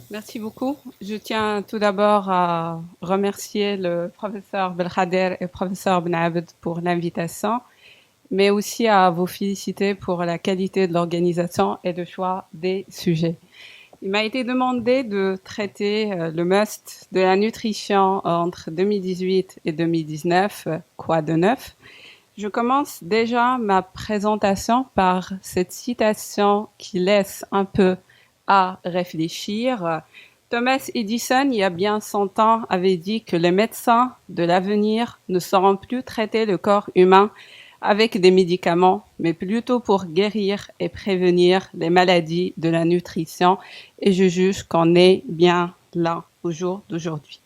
Merci beaucoup. Je tiens tout d'abord à remercier le professeur Belkhader et le professeur Benabed pour l'invitation, mais aussi à vous féliciter pour la qualité de l'organisation et le choix des sujets. Il m'a été demandé de traiter le must de la nutrition entre 2018 et 2019, quoi de neuf. Je commence déjà ma présentation par cette citation qui laisse un peu à réfléchir. Thomas Edison, il y a bien 100 ans, avait dit que les médecins de l'avenir ne sauront plus traiter le corps humain avec des médicaments, mais plutôt pour guérir et prévenir les maladies de la nutrition. Et je juge qu'on est bien là au jour d'aujourd'hui.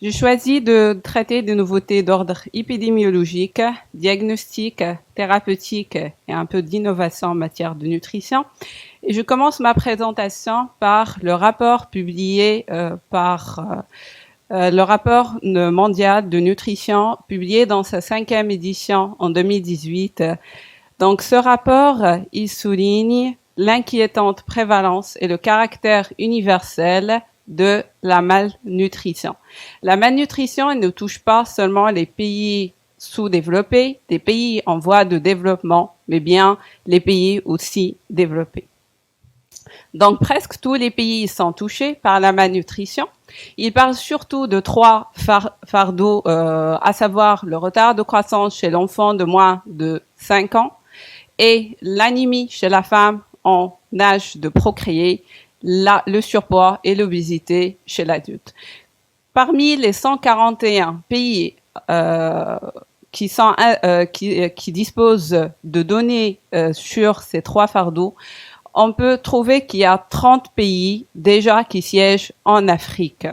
J'ai choisi de traiter des nouveautés d'ordre épidémiologique, diagnostique, thérapeutique et un peu d'innovation en matière de nutrition. Et je commence ma présentation par le rapport publié le rapport mondial de nutrition publié dans sa 5e édition en 2018. Donc ce rapport, il souligne l'inquiétante prévalence et le caractère universel de la malnutrition. La malnutrition, elle ne touche pas seulement les pays sous-développés, les pays en voie de développement, mais bien les pays aussi développés. Donc presque tous les pays sont touchés par la malnutrition. Il parle surtout de trois fardeaux, à savoir le retard de croissance chez l'enfant de moins de 5 ans et l'anémie chez la femme en âge de procréer, le surpoids et l'obésité chez l'adulte. Parmi les 141 pays qui disposent de données sur ces trois fardeaux, on peut trouver qu'il y a 30 pays déjà qui siègent en Afrique.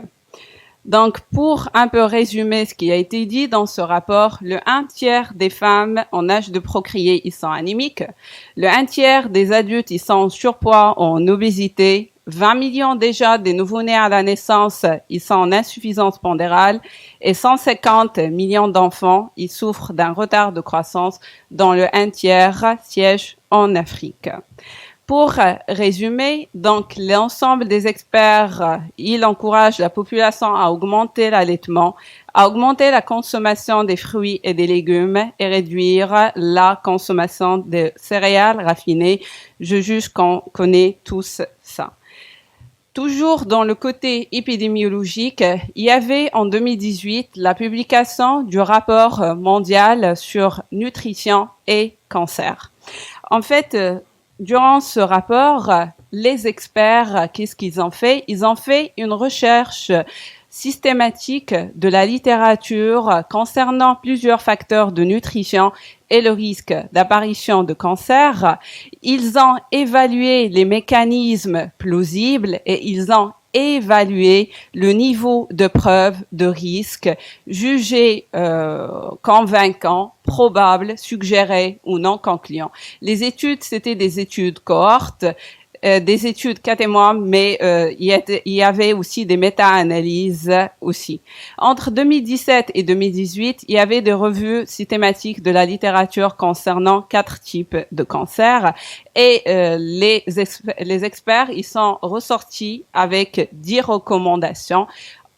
Donc, pour un peu résumer ce qui a été dit dans ce rapport, le 1/3 des femmes en âge de procréer, ils sont anémiques. Le 1/3 des adultes, ils sont en surpoids ou en obésité. 20 millions déjà des nouveau-nés à la naissance, ils sont en insuffisance pondérale. Et 150 millions d'enfants, ils souffrent d'un retard de croissance dont le 1/3 siège en Afrique. Pour résumer, donc l'ensemble des experts, ils encouragent la population à augmenter l'allaitement, à augmenter la consommation des fruits et des légumes et réduire la consommation de céréales raffinées. Je juge qu'on connaît tous ça. Toujours dans le côté épidémiologique, il y avait en 2018 la publication du rapport mondial sur nutrition et cancer. En fait, durant ce rapport, les experts, qu'est-ce qu'ils ont fait? Ils ont fait une recherche systématique de la littérature concernant plusieurs facteurs de nutrition et le risque d'apparition de cancer. Ils ont évalué les mécanismes plausibles et ils ont évalué le niveau de preuve de risque jugé convaincant, probable, suggéré ou non concluant. Les études, c'était des études cohortes, des études cas témoins, mais il y avait aussi des méta-analyses aussi. Entre 2017 et 2018, il y avait des revues systématiques de la littérature concernant 4 types de cancers et les experts, ils sont ressortis avec 10 recommandations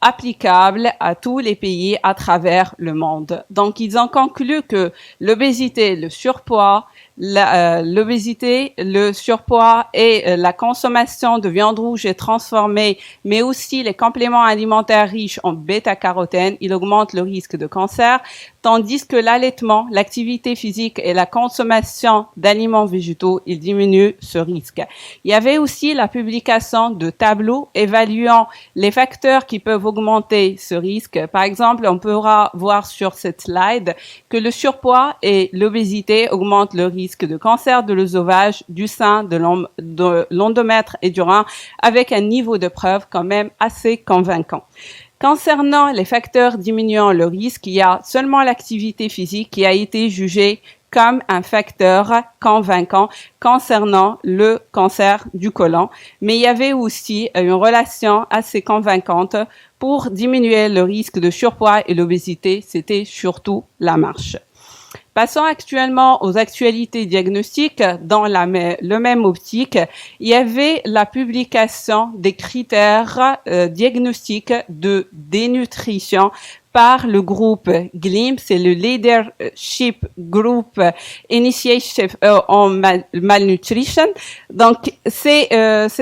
applicables à tous les pays à travers le monde. Donc, ils ont conclu que l'obésité, le surpoids, l'obésité, le surpoids et la consommation de viande rouge et transformée, mais aussi les compléments alimentaires riches en bêta-carotène, il augmente le risque de cancer, tandis que l'allaitement, l'activité physique et la consommation d'aliments végétaux, il diminue ce risque. Il y avait aussi la publication de tableaux évaluant les facteurs qui peuvent augmenter ce risque. Par exemple, on pourra voir sur cette slide que le surpoids et l'obésité augmentent le risque de cancer de l'œsophage, du sein, de l'endomètre et du rein, avec un niveau de preuve quand même assez convaincant. Concernant les facteurs diminuant le risque, il y a seulement l'activité physique qui a été jugée comme un facteur convaincant concernant le cancer du côlon. Mais il y avait aussi une relation assez convaincante pour diminuer le risque de surpoids et l'obésité, c'était surtout la marche. Passons actuellement aux actualités diagnostiques. Dans le même optique, il y avait la publication des critères diagnostiques de dénutrition par le groupe GLIM, c'est le Leadership Group Initiative on Malnutrition. Donc, ces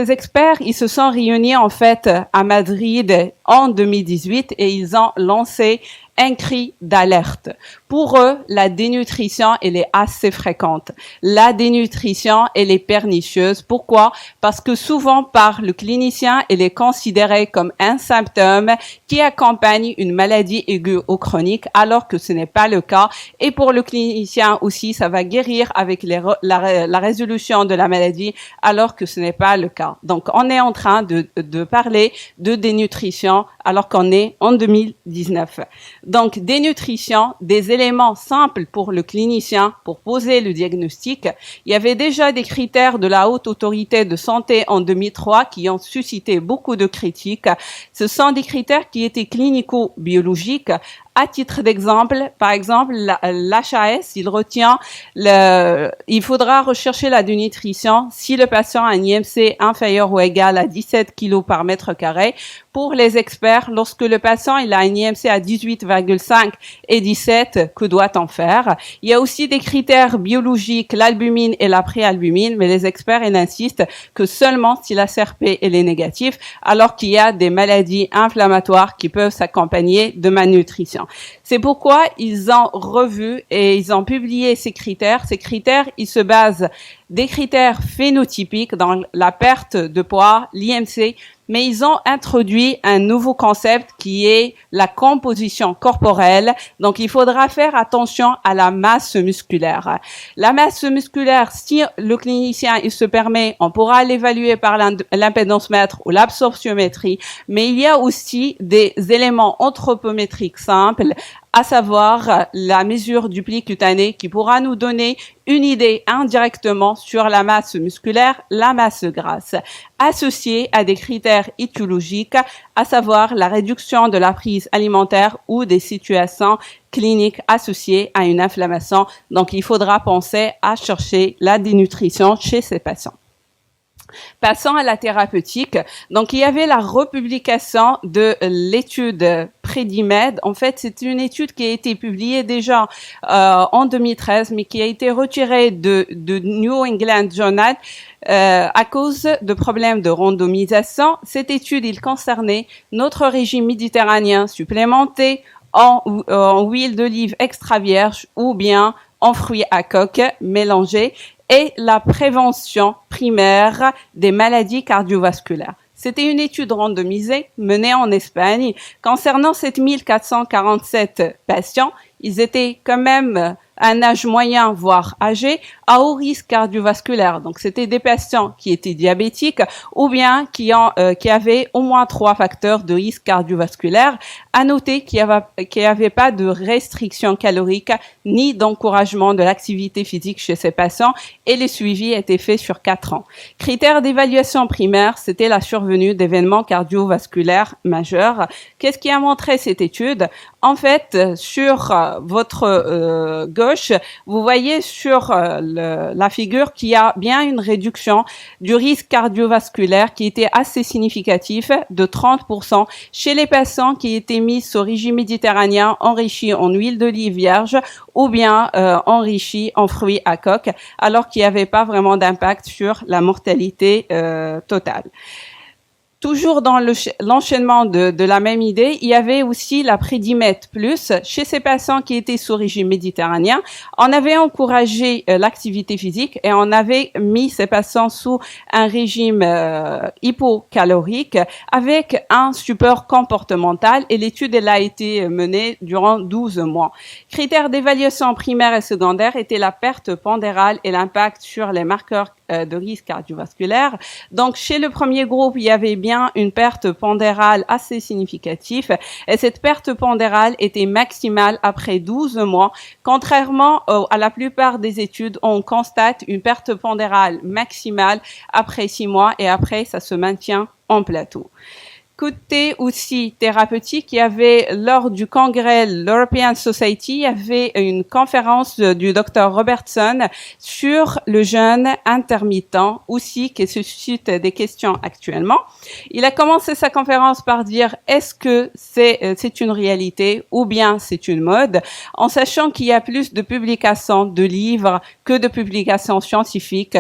experts, ils se sont réunis en fait à Madrid en 2018 et ils ont lancé un cri d'alerte. Pour eux, la dénutrition, elle est assez fréquente. La dénutrition, elle est pernicieuse. Pourquoi? Parce que souvent, par le clinicien, elle est considérée comme un symptôme qui accompagne une maladie aiguë ou chronique, alors que ce n'est pas le cas. Et pour le clinicien aussi, ça va guérir avec la résolution de la maladie, alors que ce n'est pas le cas. Donc, on est en train de parler de dénutrition alors qu'on est en 2019. Donc, dénutrition, des éléments simples pour le clinicien pour poser le diagnostic. Il y avait déjà des critères de la Haute Autorité de Santé en 2003 qui ont suscité beaucoup de critiques. Ce sont des critères qui étaient clinico-biologiques. À titre d'exemple, par exemple, l'HAS, il retient il faudra rechercher la dénutrition si le patient a un IMC inférieur ou égal à 17 kg par mètre carré. Pour les experts, lorsque le patient il a un IMC à 18,5 et 17, que doit-on faire? Il y a aussi des critères biologiques, l'albumine et la préalbumine, mais les experts ils insistent que seulement si la CRP elle est négative, alors qu'il y a des maladies inflammatoires qui peuvent s'accompagner de malnutrition. C'est pourquoi ils ont revu et ils ont publié ces critères. Ces critères, ils se basent des critères phénotypiques dans la perte de poids, l'IMC, mais ils ont introduit un nouveau concept qui est la composition corporelle. Donc, il faudra faire attention à la masse musculaire. La masse musculaire, si le clinicien il se permet, on pourra l'évaluer par l'impédance-mètre ou l'absorptiométrie, mais il y a aussi des éléments anthropométriques simples, à savoir la mesure du pli cutané qui pourra nous donner une idée indirectement sur la masse musculaire, la masse grasse, associée à des critères étiologiques, à savoir la réduction de la prise alimentaire ou des situations cliniques associées à une inflammation. Donc, il faudra penser à chercher la dénutrition chez ces patients. Passons à la thérapeutique. Donc, il y avait la republication de l'étude Predimed. En fait, c'est une étude qui a été publiée déjà en 2013, mais qui a été retirée de New England Journal à cause de problèmes de randomisation. Cette étude, il concernait notre régime méditerranéen supplémenté en huile d'olive extra vierge ou bien en fruits à coque mélangés et la prévention primaire des maladies cardiovasculaires. C'était une étude randomisée menée en Espagne concernant 7447 patients. Ils étaient quand même à un âge moyen, voire âgé, à haut risque cardiovasculaire. Donc, c'était des patients qui étaient diabétiques ou bien qui avaient au moins 3 facteurs de risque cardiovasculaire. À noter qu'il n'y avait pas de restriction calorique ni d'encouragement de l'activité physique chez ces patients et les suivis étaient faits sur 4 ans. Critère d'évaluation primaire, c'était la survenue d'événements cardiovasculaires majeurs. Qu'est-ce qui a montré cette étude? En fait, sur votre gauche, vous voyez sur la figure qu'il y a bien une réduction du risque cardiovasculaire qui était assez significatif de 30% chez les patients qui étaient mis au régime méditerranéen enrichi en huile d'olive vierge ou bien enrichi en fruits à coque, alors qu'il n'y avait pas vraiment d'impact sur la mortalité totale. Toujours dans l'enchaînement de la même idée, il y avait aussi la Predimed Plus chez ces patients qui étaient sous régime méditerranéen. On avait encouragé l'activité physique et on avait mis ces patients sous un régime hypocalorique avec un support comportemental et l'étude elle a été menée durant 12 mois. Critères d'évaluation primaire et secondaire étaient la perte pondérale et l'impact sur les marqueurs de risque cardiovasculaire. Donc, chez le premier groupe, il y avait bien une perte pondérale assez significative et cette perte pondérale était maximale après 12 mois. Contrairement à la plupart des études, on constate une perte pondérale maximale après 6 mois et après, ça se maintient en plateau. côté aussi thérapeutique, il y avait lors du congrès l'European Society, il y avait une conférence du docteur Robertson sur le jeûne intermittent aussi qui suscite des questions actuellement. Il a commencé sa conférence par dire est-ce que c'est une réalité ou bien c'est une mode, en sachant qu'il y a plus de publications de livres que de publications scientifiques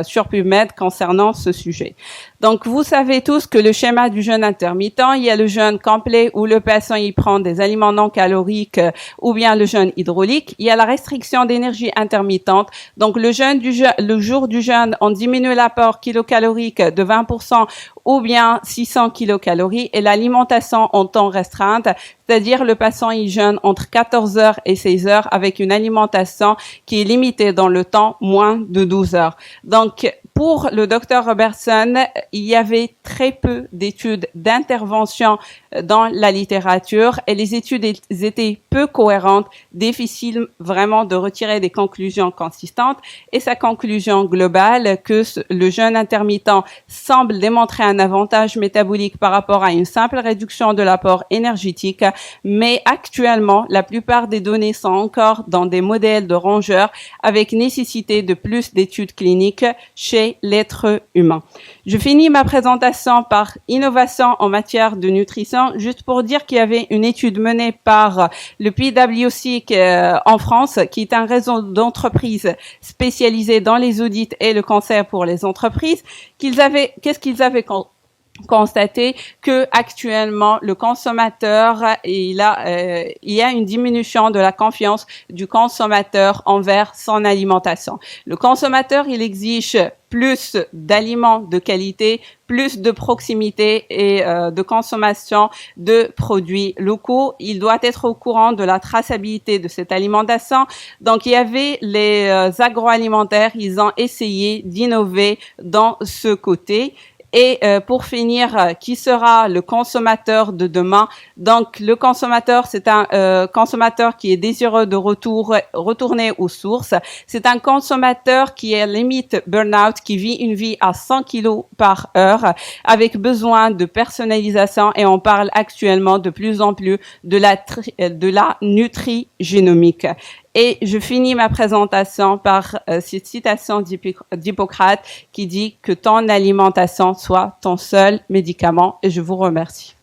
sur PubMed concernant ce sujet. Donc, vous savez tous que le schéma du jeûne intermittent, il y a le jeûne complet où le patient y prend des aliments non caloriques ou bien le jeûne hydraulique. Il y a la restriction d'énergie intermittente. Donc, le jour du jeûne, on diminue l'apport kilocalorique de 20% ou bien 600 kilocalories et l'alimentation en temps restreinte, c'est-à-dire le patient il jeûne entre 14 heures et 16 heures avec une alimentation qui est limitée dans le temps, moins de 12 heures. Donc, pour le docteur Robertson, il y avait très peu d'études d'intervention dans la littérature et les études étaient peu cohérentes, difficile vraiment de retirer des conclusions consistantes. Et sa conclusion globale que le jeûne intermittent semble démontrer un avantage métabolique par rapport à une simple réduction de l'apport énergétique, mais actuellement, la plupart des données sont encore dans des modèles de rongeurs avec nécessité de plus d'études cliniques chez l'être humain. Je finis ma présentation par innovation en matière de nutrition, juste pour dire qu'il y avait une étude menée par le PwC en France, qui est un réseau d'entreprises spécialisées dans les audits et le conseil pour les entreprises. Qu'est-ce qu'ils avaient constater que actuellement le consommateur il y a une diminution de la confiance du consommateur envers son alimentation. Le consommateur il exige plus d'aliments de qualité, plus de proximité et de consommation de produits locaux. Il doit être au courant de la traçabilité de cette alimentation. Donc, il y avait les agroalimentaires, ils ont essayé d'innover dans ce côté. Et pour finir, qui sera le consommateur de demain? Donc, le consommateur, c'est un consommateur qui est désireux de retourner aux sources. C'est un consommateur qui est limite burn-out, qui vit une vie à 100 kilos par heure, avec besoin de personnalisation. Et on parle actuellement de plus en plus de la nutri-génomique. Et je finis ma présentation par cette citation d'Hippocrate qui dit que ton alimentation soit ton seul médicament. Et je vous remercie.